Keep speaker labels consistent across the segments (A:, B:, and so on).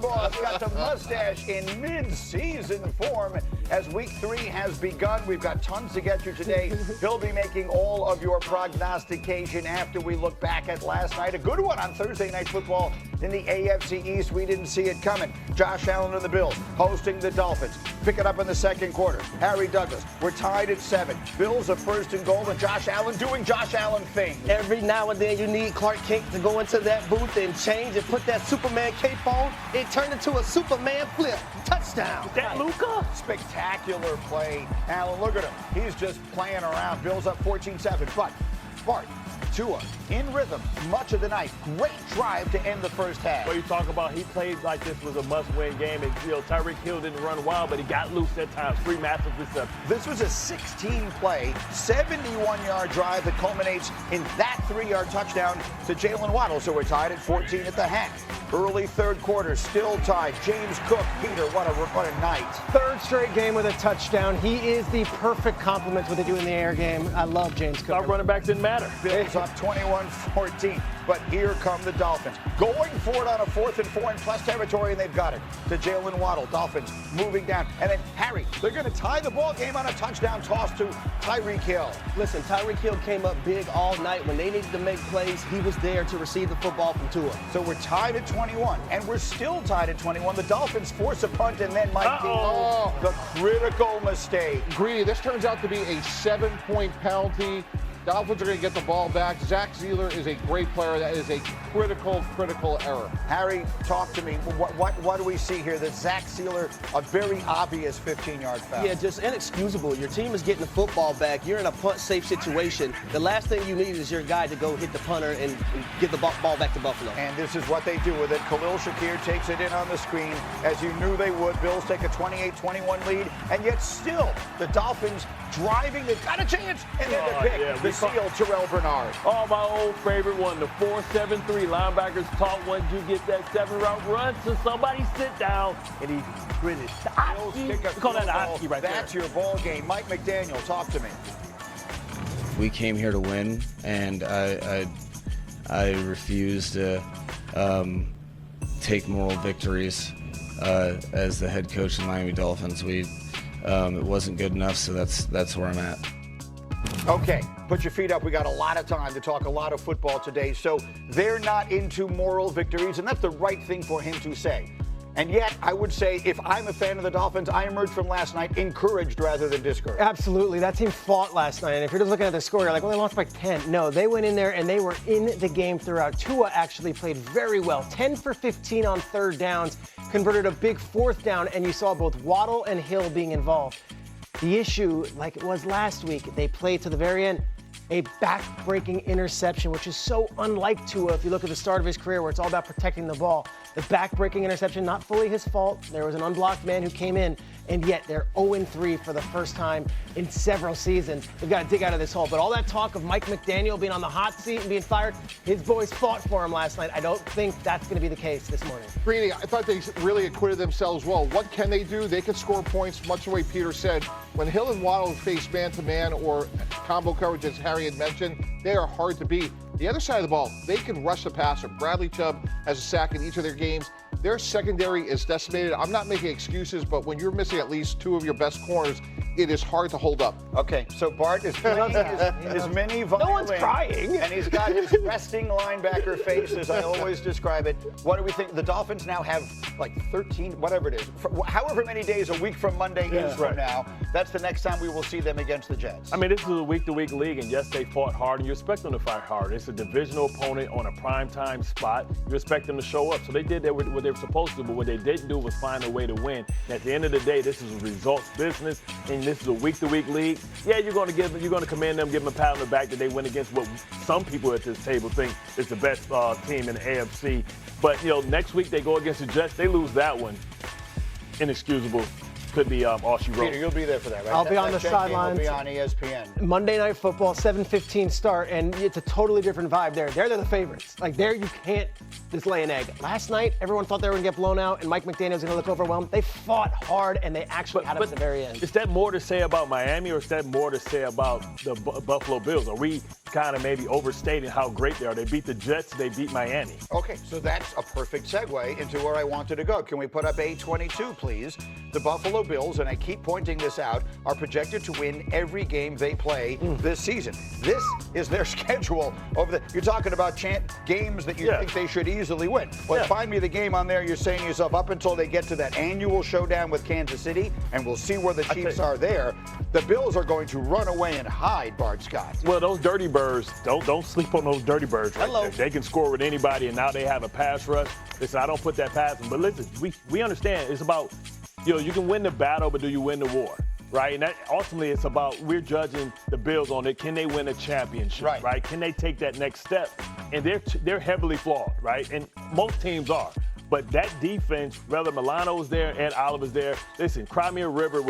A: Boss got the mustache in mid-season form as Week 3 has begun. We've got tons to get to today. He'll be making all of your prognostication after we look back at last night. A good one on Thursday Night Football in the AFC East. We didn't see it coming. Josh Allen and the Bills hosting the Dolphins. Pick it up in the second quarter. Harry Douglas, we're tied at 7. Bills are first and goal, and Josh Allen doing Josh Allen things.
B: Every now and then you need Clark Kent to go into that booth and change and put that Superman cape on. It turned into a Superman flip. Touchdown.
A: That Luka? Spectacular play. Allen, look at him. He's just playing around. Bills up 14-7. But Bart, Tua in rhythm much of the night. Great drive to end the first half.
C: Well, you talk about he played like this was a must-win game. And, Tyreek Hill didn't run wild, but he got loose at times. 3 massive receptions.
A: This was a 16-play, 71-yard drive that culminates in that 3-yard touchdown to Jalen Waddle. So we're tied at 14 at the half. Early third quarter, still tied. James Cook, Peter, what a night.
D: Third straight game with a touchdown. He is the perfect complement to what they do in the air game. I love James Cook.
C: Our running backs didn't matter.
A: Bills up 21-14, but here come the Dolphins. Going for it on a 4th and 4 in plus territory, and they've got it to Jalen Waddle. Dolphins moving down. And then Harry, they're going to tie the ball game on a touchdown toss to Tyreek Hill.
B: Listen, Tyreek Hill came up big all night. When they needed to make plays, he was there to receive the football from Tua.
A: So we're tied at 21, and we're still tied at 21. The Dolphins force a punt, and then Mike the critical mistake.
E: Greedy, this turns out to be a 7-point penalty. Dolphins are going to get the ball back. Zach Sieler is a great player. That is a critical error.
A: Harry, talk to me. What do we see here? That Zach Sieler, a very obvious 15-yard foul.
B: Yeah, just inexcusable. Your team is getting the football back. You're in a punt-safe situation. The last thing you need is your guy to go hit the punter and get the ball back to Buffalo.
A: And this is what they do with it. Khalil Shakir takes it in on the screen, as you knew they would. Bills take a 28-21 lead, and yet still the Dolphins driving. They've got a chance, and then the pick.
C: Yeah,
A: the seal, Terrell Bernard.
C: Oh, my old favorite one, the 4-7-3 linebackers taught once you get that 7-route run, so somebody sit down, and he gritted. Call that the hockey right there.
A: That's your ball game. Mike McDaniel, talk to me.
F: We came here to win, and I refuse to take moral victories as the head coach of the Miami Dolphins. It wasn't good enough, so that's where I'm at.
A: Okay, put your feet up. We got a lot of time to talk a lot of football today. So they're not into moral victories, and that's the right thing for him to say. And yet, I would say, if I'm a fan of the Dolphins, I emerged from last night encouraged rather than discouraged.
D: Absolutely. That team fought last night. And if you're just looking at the score, you're like, well, they lost by 10. No, they went in there and they were in the game throughout. Tua actually played very well. 10 for 15 on third downs, converted a big 4th down, and you saw both Waddle and Hill being involved. The issue, like it was last week, they played to the very end, a back-breaking interception, which is so unlike Tua if you look at the start of his career where it's all about protecting the ball. The back-breaking interception, not fully his fault. There was an unblocked man who came in, and yet they're 0-3 for the first time in several seasons. They've got to dig out of this hole. But all that talk of Mike McDaniel being on the hot seat and being fired, his boys fought for him last night. I don't think that's going to be the case this morning.
E: Greedy, I thought they really acquitted themselves well. What can they do? They can score points, much the way Peter said. When Hill and Waddle face man-to-man or combo coverage, as Harry had mentioned, they are hard to beat. The other side of the ball, they can rush the passer. Bradley Chubb has a sack in each of their games. Their secondary is decimated. I'm not making excuses, but when you're missing at least 2 of your best corners, it is hard to hold up.
A: Okay, so Bart is playing his mini violin.
D: No one's crying.
A: And he's got his resting linebacker face, as I always describe it. What do we think? The Dolphins now have like 13, whatever it is, however many days a week from Monday is from now. That's the next time we will see them against the Jets.
C: I mean, this is a week-to-week league, and yes, they fought hard, and you expect them to fight hard. It's a divisional opponent on a primetime spot. You expect them to show up. So they did what they were supposed to, but what they didn't do was find a way to win. And at the end of the day, this is a results business, and this is a week-to-week league. Yeah, you're going to commend them, give them a pat on the back that they went against what some people at this table think is the best team in the AFC. But, next week they go against the Jets. They lose that one. Inexcusable. could be all she wrote.
A: Peter, you'll be there for that, right?
D: I'll be on the
A: That game
D: sidelines.
A: will be on ESPN.
D: Monday Night Football, 7:15 start, and it's a totally different vibe there. They're the favorites. Like, there you can't just lay an egg. Last night, everyone thought they were going to get blown out, and Mike McDaniel was going to look overwhelmed. They fought hard, and they actually had it at the very end.
C: Is that more to say about Miami, or is that more to say about the Buffalo Bills? Are we kind of maybe overstating how great they are? They beat the Jets, they beat Miami.
A: Okay, so that's a perfect segue into where I wanted to go. Can we put up A22, please? The Buffalo Bills, and I keep pointing this out, are projected to win every game they play this season. This is their schedule over the. You're talking about games that you think they should easily win. Well, find me the game on there. You're saying to yourself, up until they get to that annual showdown with Kansas City, and we'll see where the Chiefs are there. The Bills are going to run away and hide, Bart Scott.
C: Well, those dirty birds, don't sleep on those dirty birds right there. They can score with anybody, and now they have a pass rush. Listen, I don't put that past them, but listen, we understand it's about, you can win the battle, but do you win the war? Right, and that, ultimately it's about, we're judging the Bills on it. Can they win a championship? Right? Can they take that next step? And they're heavily flawed, right? And most teams are. But that defense, whether Milano's there and Oliver's there, listen, cry me a river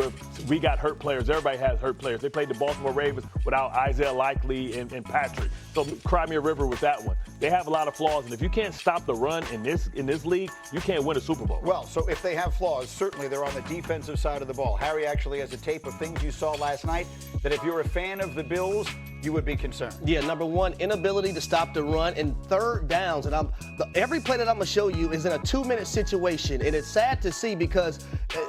C: we got hurt players. Everybody has hurt players. They played the Baltimore Ravens without Isaiah Likely and Patrick. So cry me a river with that one. They have a lot of flaws, and if you can't stop the run in this league, you can't win a Super Bowl.
A: Well, so if they have flaws, certainly they're on the defensive side of the ball. Harry actually has a tape of things you saw last night that if you're a fan of the Bills, you would be concerned.
B: Yeah, number one, inability to stop the run, and third downs. And every play that I'm gonna show you is in a 2-minute situation, and it's sad to see because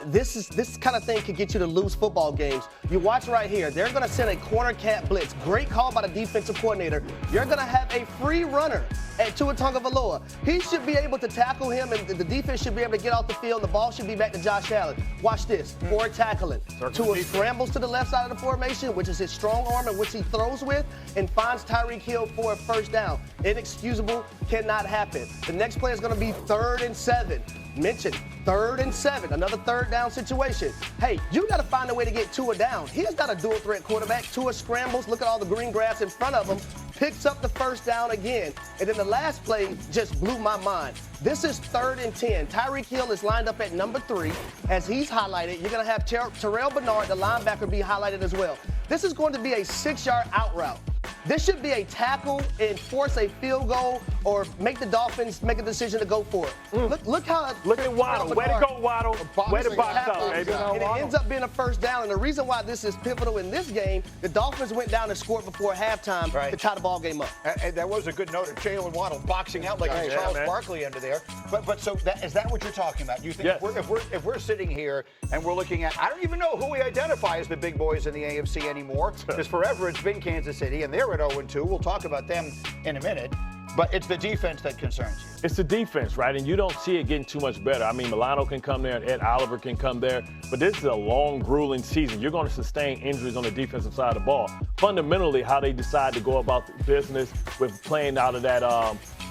B: this kind of thing could get you to lose football games. You watch right here. They're gonna send a corner cat blitz. Great call by the defensive coordinator. You're gonna have a free runner at Tua Tagovailoa. He should be able to tackle him, and the defense should be able to get off the field. The ball should be back to Josh Allen. Watch this. Forward tackling. Tua scrambles to the left side of the formation, which is his strong arm and which he throws with, and finds Tyreek Hill for a first down. Inexcusable, cannot happen. The next play is going to be 3rd and 7. Mentioned 3rd and 7, another third down situation. Hey, you got to find a way to get Tua down. He's not a dual threat quarterback. Tua scrambles, look at all the green grass in front of him, picks up the first down again. And then the last play just blew my mind. This is 3rd and 10. Tyreek Hill is lined up at number 3. As he's highlighted, you're going to have Terrell Bernard, the linebacker, be highlighted as well. This is going to be a 6-yard out route. This should be a tackle and force a field goal or make the Dolphins make a decision to go for it. Look at
C: Waddle. Way to go, Waddle. Way to box out, baby.
B: And it ends up being a first down. And the reason why this is pivotal in this game, the Dolphins went down and scored before halftime to tie the ball game up.
A: And that was a good note of Jalen Waddle boxing out like Charles Barkley under there. But so is that what you're talking about? You think if we're sitting here and we're looking at, I don't even know who we identify as the big boys in the AFC anymore, because forever it's been Kansas City, and they're at 0-2. We'll talk about them in a minute. But it's the defense that concerns you.
C: It's the defense, right? And you don't see it getting too much better. I mean, Milano can come there, and Ed Oliver can come there. But this is a long, grueling season. You're going to sustain injuries on the defensive side of the ball. Fundamentally, how they decide to go about the business with playing out of that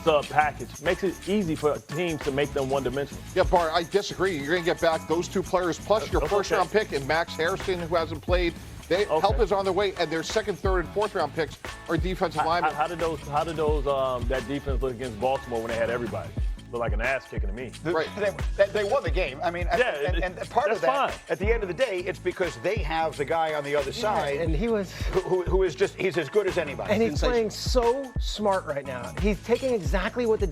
C: sub package makes it easy for teams to make them one-dimensional.
E: Yeah, Bart, I disagree. You're going to get back those two players, plus your first-round pick and Max Harrison, who hasn't played. Help is on the way, and their 2nd, 3rd, and 4th-round picks are defensive linemen.
C: How did that defense look against Baltimore when they had everybody? Looked like an ass kicking to me.
A: They won the game. I mean, and part of that, at the end of the day, it's because they have the guy on the other side,
D: and he was
A: who is just, he's as good as anybody.
D: And he's playing so smart right now. He's taking exactly what the